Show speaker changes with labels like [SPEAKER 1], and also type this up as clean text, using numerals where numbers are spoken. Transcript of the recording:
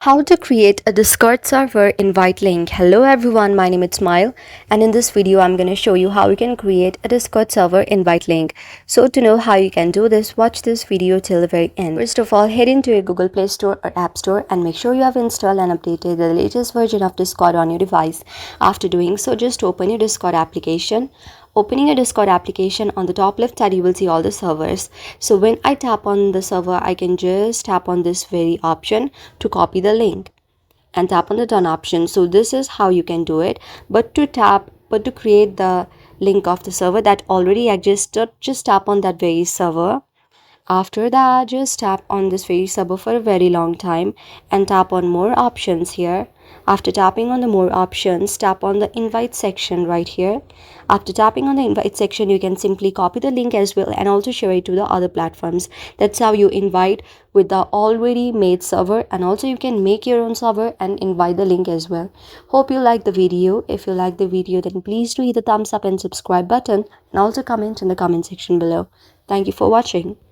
[SPEAKER 1] How to create a Discord server invite link. Hello everyone, my name is Smile, and in this video I'm going to show you how you can create a Discord server invite link. So to know how you can do this, watch this video till the very end. First of all, head into your Google Play Store or App Store and make sure you have installed and updated the latest version of Discord on your device. After doing so, just open your Discord application. Opening a Discord application, on the top left side you will see all the servers. So when I tap on the server, I can just tap on this very option to copy the link and tap on the done option. So this is how you can do it. But to create the link of the server that already existed, just tap on that very server. After that, just tap on this very server for a very long time and tap on more options here. After tapping on the more options, tap on the invite section right here. After tapping on the invite section, you can simply copy the link as well and also share it to the other platforms. That's how you invite with the already made server, and also you can make your own server and invite the link as well. Hope you like the video. If you like the video, then please do hit the thumbs up and subscribe button and also comment in the comment section below. Thank you for watching.